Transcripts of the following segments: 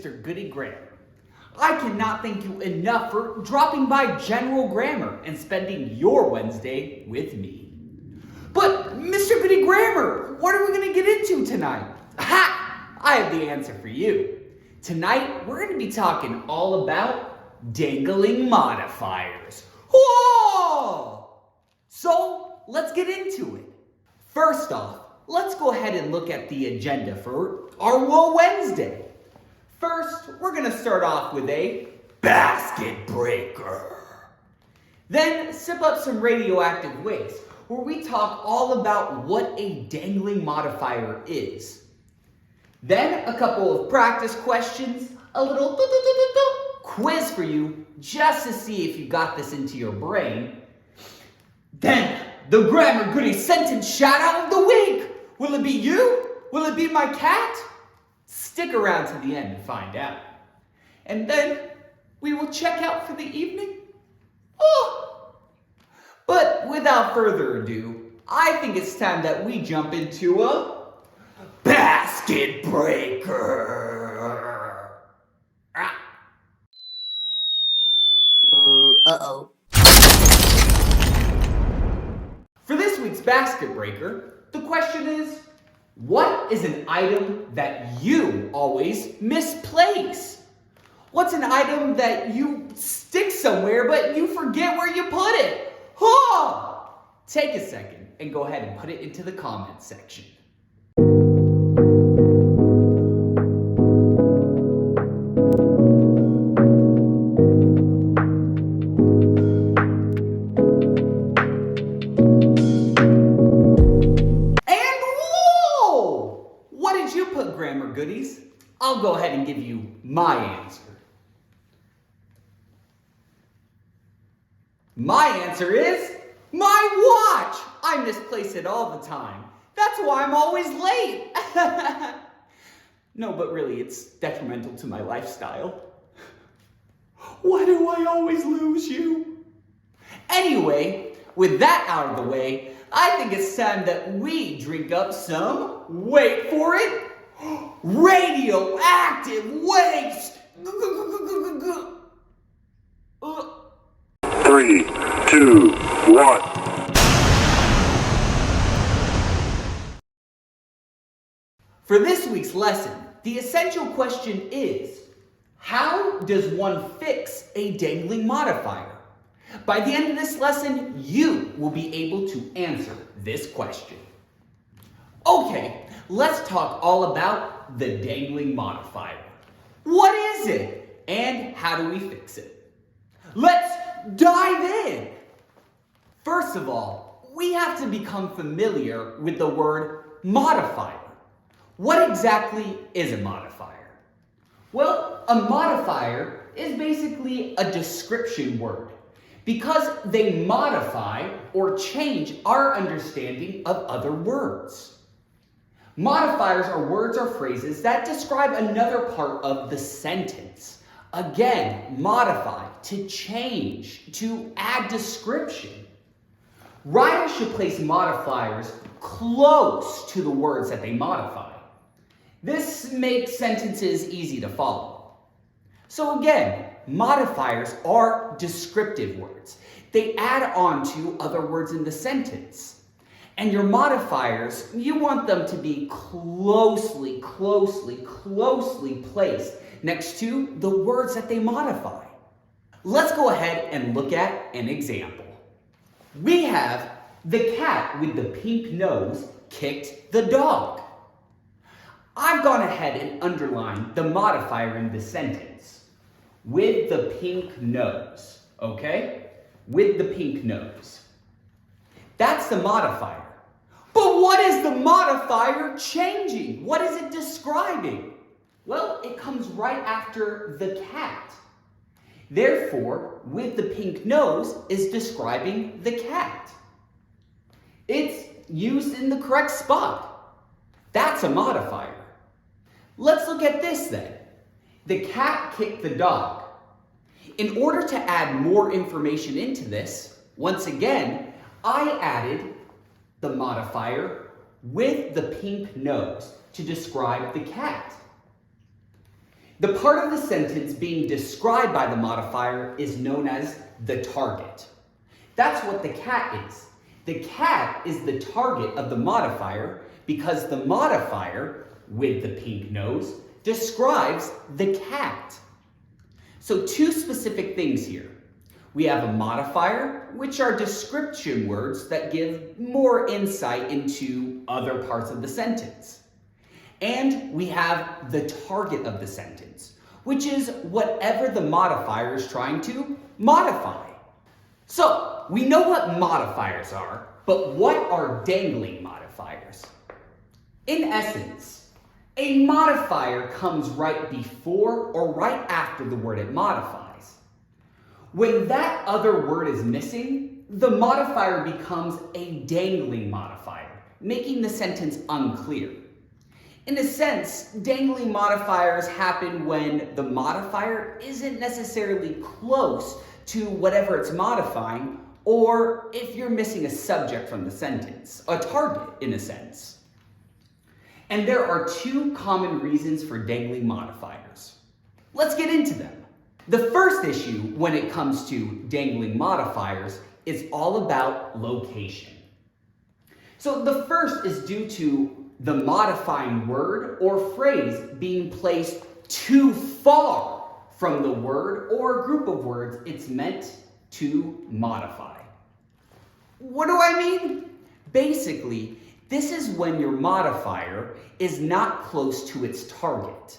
Mr. Goody Grammar. I cannot thank you enough for dropping by General Grammar and spending your Wednesday with me. But Mr. Goody Grammar, what are we going to get into tonight? Ha! I have the answer for you. Tonight, we're going to be talking all about dangling modifiers. Whoa! So, let's get into it. First off, let's go ahead and look at the agenda for our Whoa Wednesday. First, we're going to start off with a basket breaker. Then, sip up some radioactive waste, where we talk all about what a dangling modifier is. Then, a couple of practice questions, a little quiz for you, just to see if you got this into your brain. Then, the Grammar Goody sentence shout out of the week. Will it be you? Will it be my cat? Stick around to the end and find out. And then we will check out for the evening. Oh! But without further ado, I think it's time that we jump into a basket breaker. Uh-oh. For this week's basket breaker, the question is, what is an item that you always misplace? What's an item that you stick somewhere but you forget where you put it? Huh! Take a second and go ahead and put it into the comments section. Grammar goodies, I'll go ahead and give you my answer. My answer is my watch. I misplace it all the time. That's why I'm always late. No, but really, it's detrimental to my lifestyle. Why do I always lose you? Anyway, with that out of the way, I think it's time that we drink up some, wait for it, radioactive waste! 3, 2, 1. For this week's lesson, the essential question is, how does one fix a dangling modifier? By the end of this lesson, you will be able to answer this question. Okay, let's talk all about the dangling modifier. What is it, and how do we fix it? Let's dive in. First of all, we have to become familiar with the word modifier. What exactly is a modifier? Well, a modifier is basically a description word because they modify or change our understanding of other words. Modifiers are words or phrases that describe another part of the sentence. Again, modify, to change, to add description. Writers should place modifiers close to the words that they modify. This makes sentences easy to follow. So again, modifiers are descriptive words. They add on to other words in the sentence. And your modifiers, you want them to be closely placed next to the words that they modify. Let's go ahead and look at an example. We have the cat with the pink nose kicked the dog. I've gone ahead and underlined the modifier in the sentence. With the pink nose, okay? With the pink nose. That's the modifier. But what is the modifier changing? What is it describing? Well, it comes right after the cat. Therefore, with the pink nose is describing the cat. It's used in the correct spot. That's a modifier. Let's look at this then. The cat kicked the dog. In order to add more information into this, once again, I added the modifier with the pink nose to describe the cat. The part of the sentence being described by the modifier is known as the target. That's what the cat is. The cat is the target of the modifier because the modifier, with the pink nose, describes the cat. So two specific things here. We have a modifier, which are description words that give more insight into other parts of the sentence. And we have the target of the sentence, which is whatever the modifier is trying to modify. So, we know what modifiers are, but what are dangling modifiers? In essence, a modifier comes right before or right after the word it modifies. When that other word is missing, the modifier becomes a dangling modifier, making the sentence unclear. In a sense, dangling modifiers happen when the modifier isn't necessarily close to whatever it's modifying, or if you're missing a subject from the sentence, a target in a sense. And there are two common reasons for dangling modifiers. Let's get into them. The first issue when it comes to dangling modifiers is all about location. So the first is due to the modifying word or phrase being placed too far from the word or group of words it's meant to modify. What do I mean? Basically, this is when your modifier is not close to its target.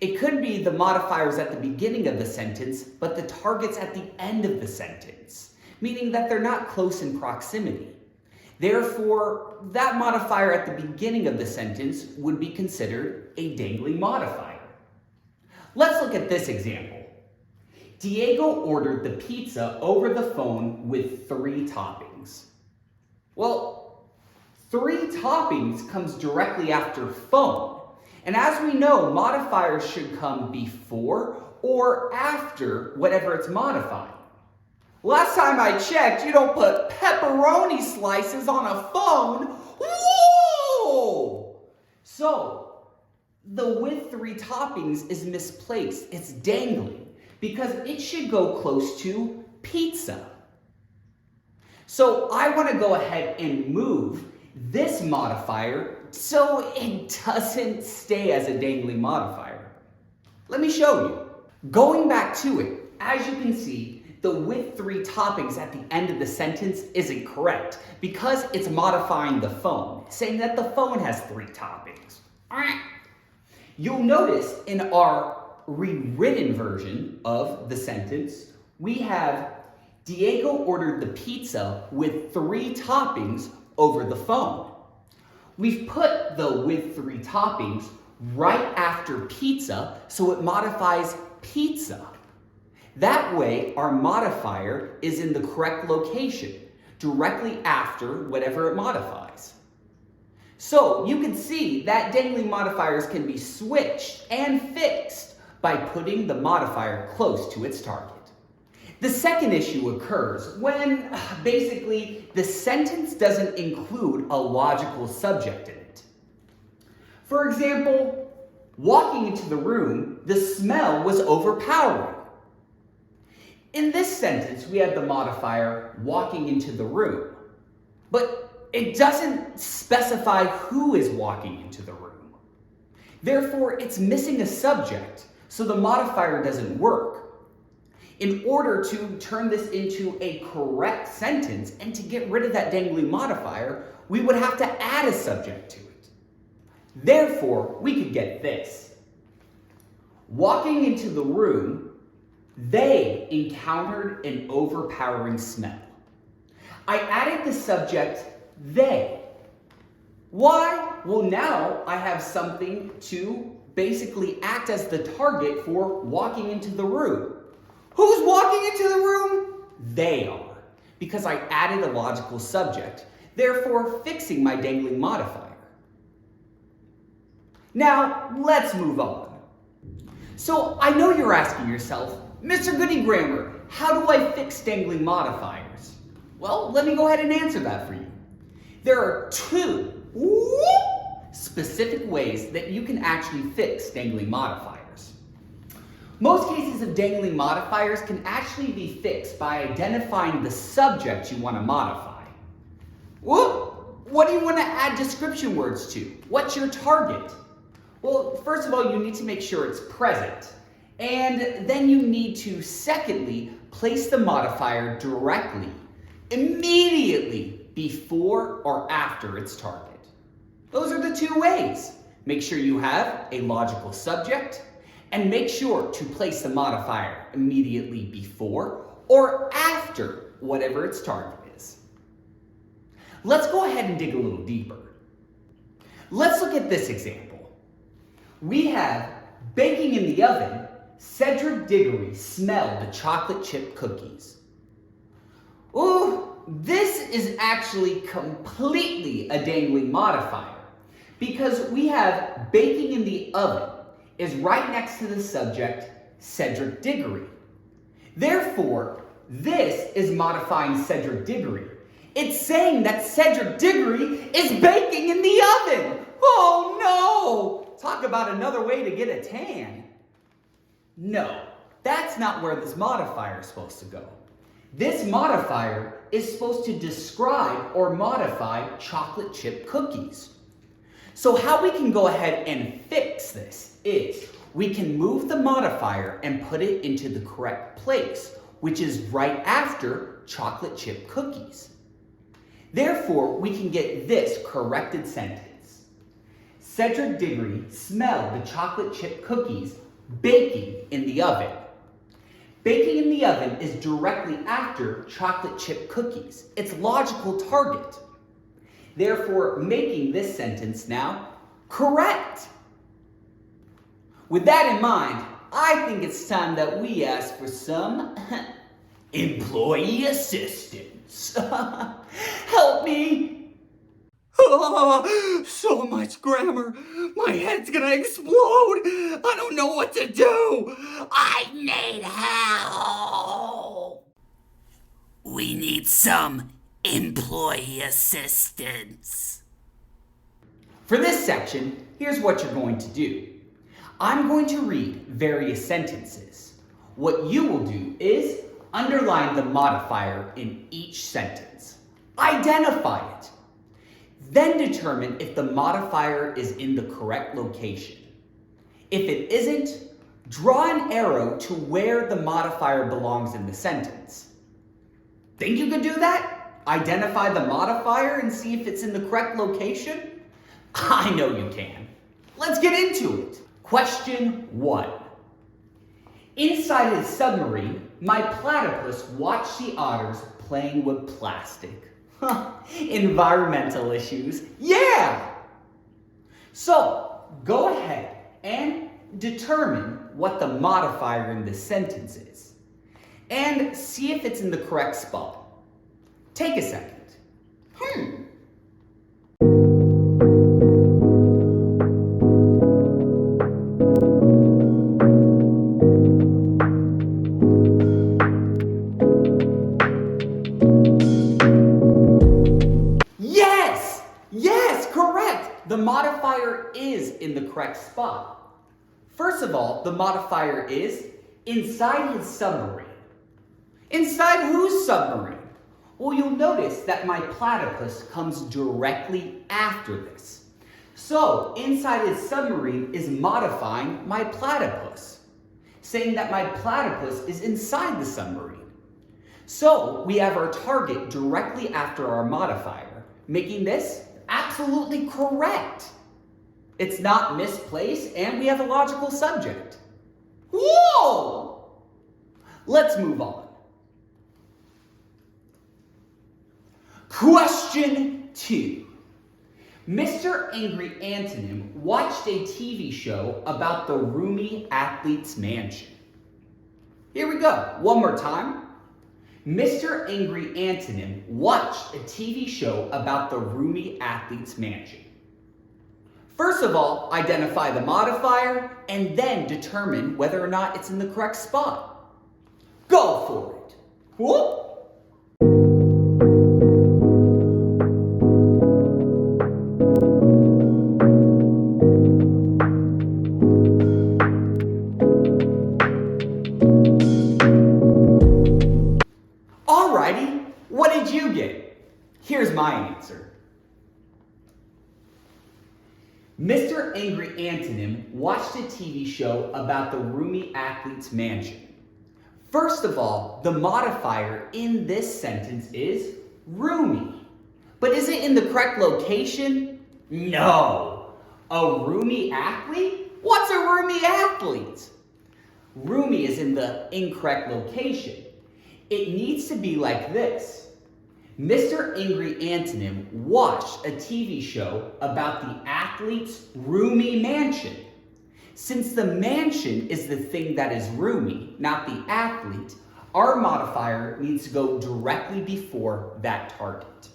It could be the modifiers at the beginning of the sentence, but the target's at the end of the sentence, meaning that they're not close in proximity. Therefore, that modifier at the beginning of the sentence would be considered a dangling modifier. Let's look at this example. Diego ordered the pizza over the phone with 3 toppings. Well, 3 toppings comes directly after phone. And as we know, modifiers should come before or after whatever it's modifying. Last time I checked, you don't put pepperoni slices on a phone. Whoa! So, the with 3 toppings is misplaced. It's dangling because it should go close to pizza. So I want to go ahead and move this modifier so it doesn't stay as a dangling modifier. Let me show you. Going back to it, as you can see, the with 3 toppings at the end of the sentence isn't correct because it's modifying the phone, saying that the phone has 3 toppings. You'll notice in our rewritten version of the sentence, we have Diego ordered the pizza with 3 toppings over the phone. We've put the with 3 toppings right after pizza, so it modifies pizza. That way, our modifier is in the correct location, directly after whatever it modifies. So you can see that dangling modifiers can be switched and fixed by putting the modifier close to its target. The second issue occurs when basically the sentence doesn't include a logical subject in it. For example, walking into the room, the smell was overpowering. In this sentence, we have the modifier walking into the room, but it doesn't specify who is walking into the room. Therefore, it's missing a subject, so the modifier doesn't work. In order to turn this into a correct sentence and to get rid of that dangling modifier, we would have to add a subject to it. Therefore, we could get this. Walking into the room, they encountered an overpowering smell. I added the subject, they. Why? Well, now I have something to basically act as the target for walking into the room. Who's walking into the room? They are, because I added a logical subject, therefore fixing my dangling modifier. Now, let's move on. So I know you're asking yourself, Mr. Goody Grammar, how do I fix dangling modifiers? Well, let me go ahead and answer that for you. There are 2 specific ways that you can actually fix dangling modifiers. Most cases of dangling modifiers can actually be fixed by identifying the subject you want to modify. What do you want to add description words to? What's your target? Well, first of all, you need to make sure it's present. And then you need to, secondly, place the modifier directly, immediately before or after its target. Those are the two ways. Make sure you have a logical subject, and make sure to place the modifier immediately before or after whatever its target is. Let's go ahead and dig a little deeper. Let's look at this example. We have baking in the oven, Cedric Diggory smelled the chocolate chip cookies. Ooh, this is actually completely a dangling modifier because we have baking in the oven is right next to the subject, Cedric Diggory. Therefore, this is modifying Cedric Diggory. It's saying that Cedric Diggory is baking in the oven. Oh no! Talk about another way to get a tan. No, that's not where this modifier is supposed to go. This modifier is supposed to describe or modify chocolate chip cookies. So how we can go ahead and fix this is we can move the modifier and put it into the correct place, which is right after chocolate chip cookies. Therefore, we can get this corrected sentence. Cedric Diggory smelled the chocolate chip cookies baking in the oven. Baking in the oven is directly after chocolate chip cookies. It's logical target. Therefore, making this sentence now correct. With that in mind, I think it's time that we ask for some employee assistance. Help me. Oh, so much grammar. My head's gonna explode. I don't know what to do. I need help. We need some employee assistance. For this section, here's what you're going to do. I'm going to read various sentences. What you will do is underline the modifier in each sentence. Identify it. Then determine if the modifier is in the correct location. If it isn't, draw an arrow to where the modifier belongs in the sentence. Think you could do that? Identify the modifier and see if it's in the correct location? I know you can. Let's get into it. Question 1. Inside his submarine, my platypus watched the otters playing with plastic. Environmental issues, yeah! So, go ahead and determine what the modifier in this sentence is. And see if it's in the correct spot. Take a second. Yes, correct! The modifier is in the correct spot. First of all, the modifier is inside his submarine. Inside whose submarine? Well, you'll notice that my platypus comes directly after this. So, inside his submarine is modifying my platypus, saying that my platypus is inside the submarine. So, we have our target directly after our modifier, making this absolutely correct. It's not misplaced, and we have a logical subject. Whoa! Let's move on. Question 2. Mr. Angry Antonym watched a TV show about the roomy athlete's mansion. Here we go. One more time. Mr. Angry Antonym watched a TV show about the roomy athlete's mansion. First of all, identify the modifier and then determine whether or not it's in the correct spot. Go for it. Whoop. my answer. Mr. Angry Antonym watched a TV show about the roomy athlete's mansion. First of all, the modifier in this sentence is roomy. But is it in the correct location? No. A roomy athlete? What's a roomy athlete? Roomy is in the incorrect location. It needs to be like this. Mr. Angry Antonym watched a TV show about the athlete's roomy mansion. Since the mansion is the thing that is roomy, not the athlete, our modifier needs to go directly before that target.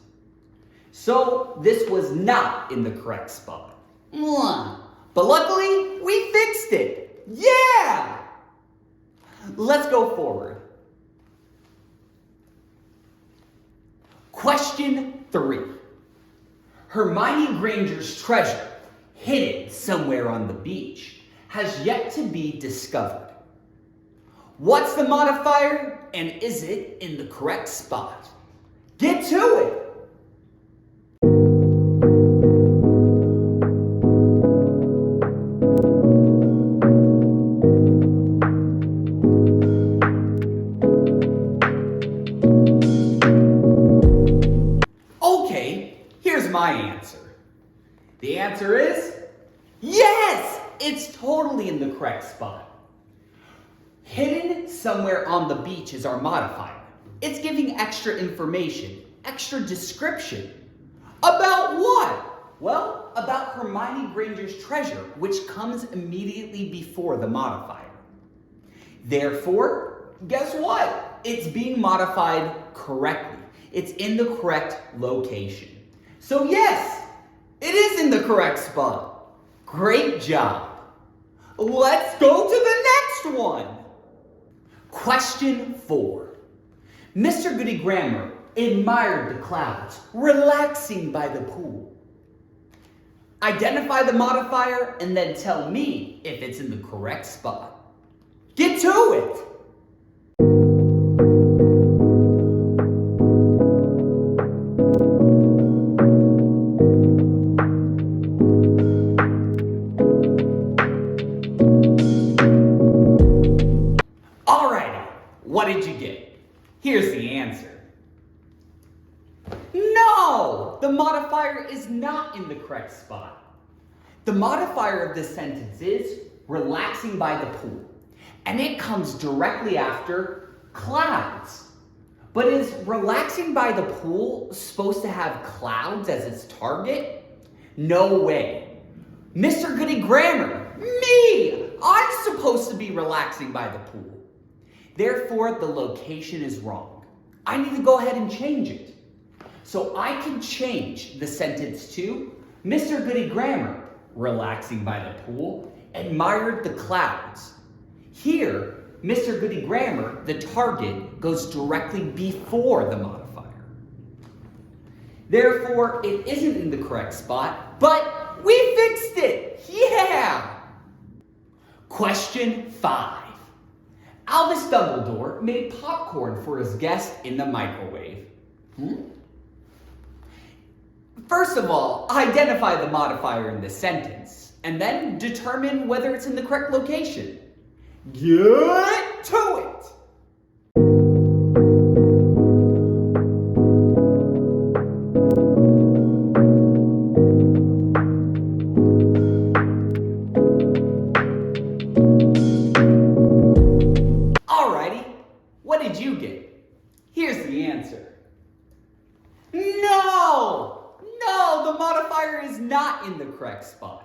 So this was not in the correct spot. But luckily, we fixed it. Yeah! Let's go forward. Question 3. Hermione Granger's treasure, hidden somewhere on the beach, has yet to be discovered. What's the modifier, and is it in the correct spot? Get to it! Okay, here's my answer. The answer is yes! It's totally in the correct spot. Hidden somewhere on the beach is our modifier. It's giving extra information, extra description. About what? Well, about Hermione Granger's treasure, which comes immediately before the modifier. Therefore, guess what? It's being modified correctly. It's in the correct location. So yes, it is in the correct spot. Great job. Let's go to the next one. Question 4. Mr. Goody Grammar admired the clouds relaxing by the pool. Identify the modifier and then tell me if it's in the correct spot. Get to it! Alrighty, what did you get? Here's the answer. No! The modifier is not in the correct spot. The modifier of this sentence is relaxing by the pool. And it comes directly after clouds. But is relaxing by the pool supposed to have clouds as its target? No way. Mr. Goody Grammar, me! I'm supposed to be relaxing by the pool. Therefore, the location is wrong. I need to go ahead and change it. So I can change the sentence to Mr. Goody Grammar, relaxing by the pool, admired the clouds. Here, Mr. Goody Grammar, the target, goes directly before the modifier. Therefore, it isn't in the correct spot, but we fixed it! Yeah! Question 5. Albus Dumbledore made popcorn for his guest in the microwave. First of all, identify the modifier in this sentence, and then determine whether it's in the correct location. Get to it! Alrighty, what did you get? Here's the answer. No! No, the modifier is not in the correct spot.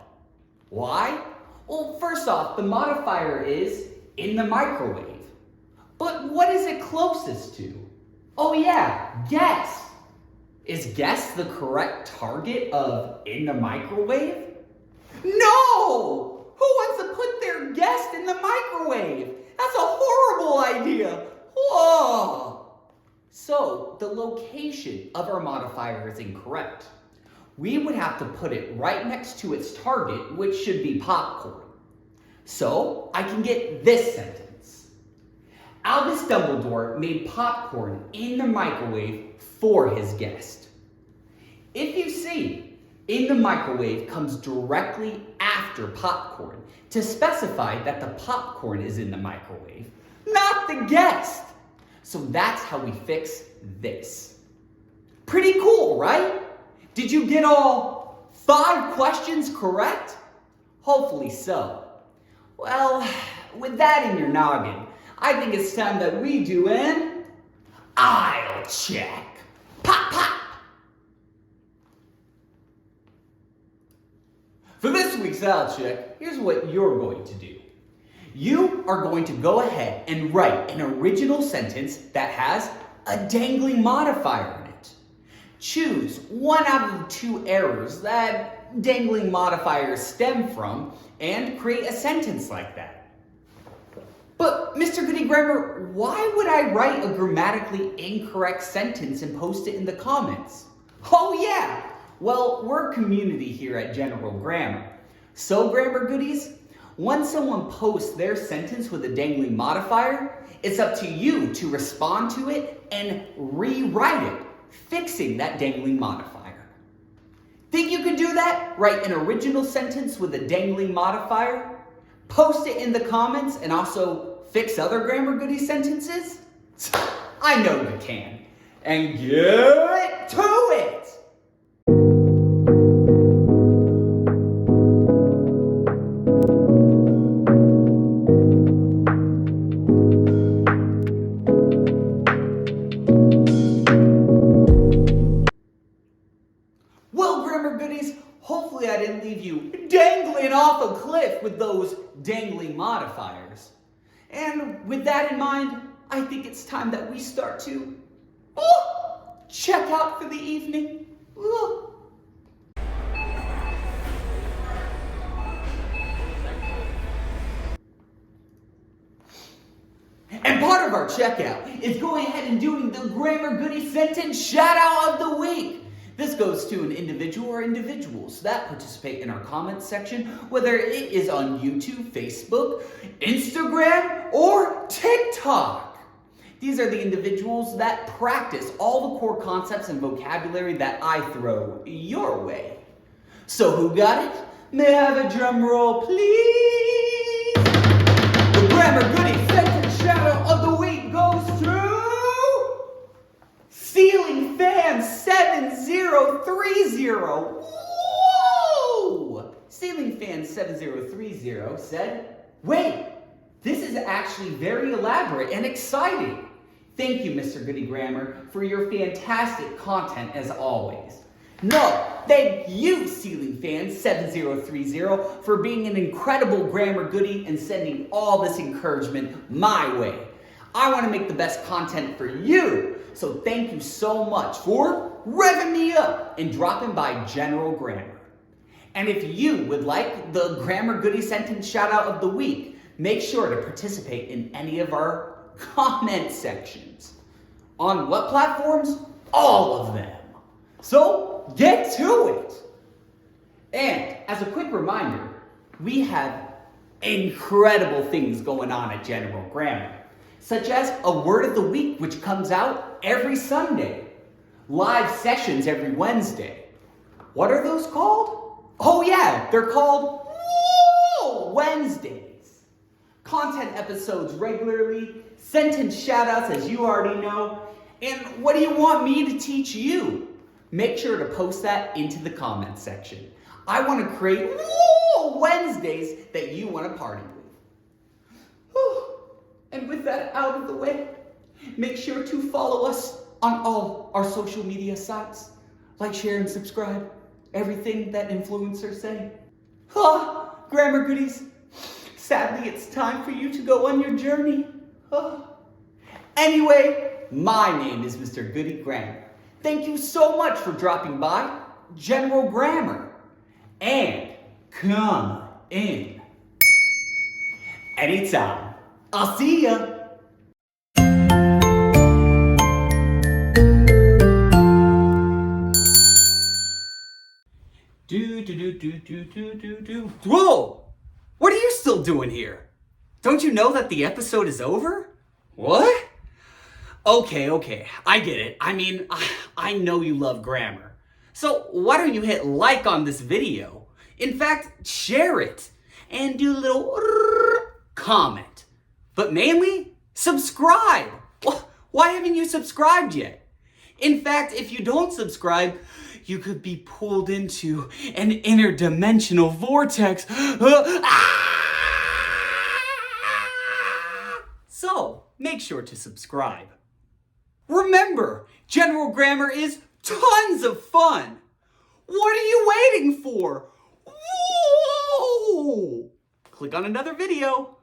Why? Well, first off, the modifier is in the microwave. But what is it closest to? Oh yeah, guess. Is guess the correct target of in the microwave? No! Who wants to put their guest in the microwave? That's a horrible idea. Whoa! So, the location of our modifier is incorrect. We would have to put it right next to its target, which should be popcorn. So, I can get this sentence. Albus Dumbledore made popcorn in the microwave for his guest. If you see, in the microwave comes directly after popcorn to specify that the popcorn is in the microwave, not the guest. So that's how we fix this. Pretty cool, right? Did you get all 5 questions correct? Hopefully so. Well, with that in your noggin, I think it's time that we do an I'll check. Pop, pop! For this week's I'll check, here's what you're going to do. You are going to go ahead and write an original sentence that has a dangling modifier in it. Choose one out of the 2 errors that dangling modifiers stem from and create a sentence like that. But Mr. Goody Grammar, why would I write a grammatically incorrect sentence and post it in the comments? Oh yeah! Well, we're a community here at General Grammar. So, Grammar Goodies, once someone posts their sentence with a dangling modifier, it's up to you to respond to it and rewrite it, fixing that dangling modifier. Think you can do that? Write an original sentence with a dangling modifier, post it in the comments, and also fix other Grammar Goody sentences? I know you can. And get to it! Well, Grammar Goodies, hopefully I didn't leave you dangling off a cliff with those dangling modifiers. And with that in mind, I think it's time that we start to check out for the evening. And part of our checkout is going ahead and doing the Grammar Goody sentence shout out of the week. This goes to an individual or individuals that participate in our comments section, whether it is on YouTube, Facebook, Instagram, or TikTok. These are the individuals that practice all the core concepts and vocabulary that I throw your way. So who got it? May I have a drum roll, please? The Grammar Goody sentence shout out of the week goes to Ceiling Fan 7030. Whoa! Ceiling Fan 7030 said, wait, this is actually very elaborate and exciting. Thank you, Mr. Goody Grammar, for your fantastic content as always. No, thank you, Ceiling Fan 7030, for being an incredible Grammar Goody and sending all this encouragement my way. I want to make the best content for you, so thank you so much for revving me up and dropping by General Grammar. And if you would like the Grammar Goody sentence shout out of the week, make sure to participate in any of our comment sections. On what platforms? All of them. So get to it. And as a quick reminder, we have incredible things going on at General Grammar, such as a word of the week, which comes out every Sunday. Live sessions every Wednesday. What are those called? Oh yeah, they're called Wednesdays. Content episodes regularly, sentence shoutouts as you already know. And what do you want me to teach you? Make sure to post that into the comments section. I want to create Wednesdays that you want to party with. And with that out of the way, make sure to follow us on all our social media sites. Like, share, and subscribe. Everything that influencers say. Grammar Goodies, sadly it's time for you to go on your journey. Anyway, my name is Mr. Goody Grammar. Thank you so much for dropping by General Grammar. And come in anytime. I'll see ya. Whoa! What are you still doing here? Don't you know that the episode is over? What? Okay, I get it. I mean, I know you love grammar. So why don't you hit like on this video? In fact, share it and do a little comment. But mainly, subscribe. Why haven't you subscribed yet? In fact, if you don't subscribe, you could be pulled into an interdimensional vortex. So, make sure to subscribe. Remember, general grammar is tons of fun. What are you waiting for? Whoa! Click on another video.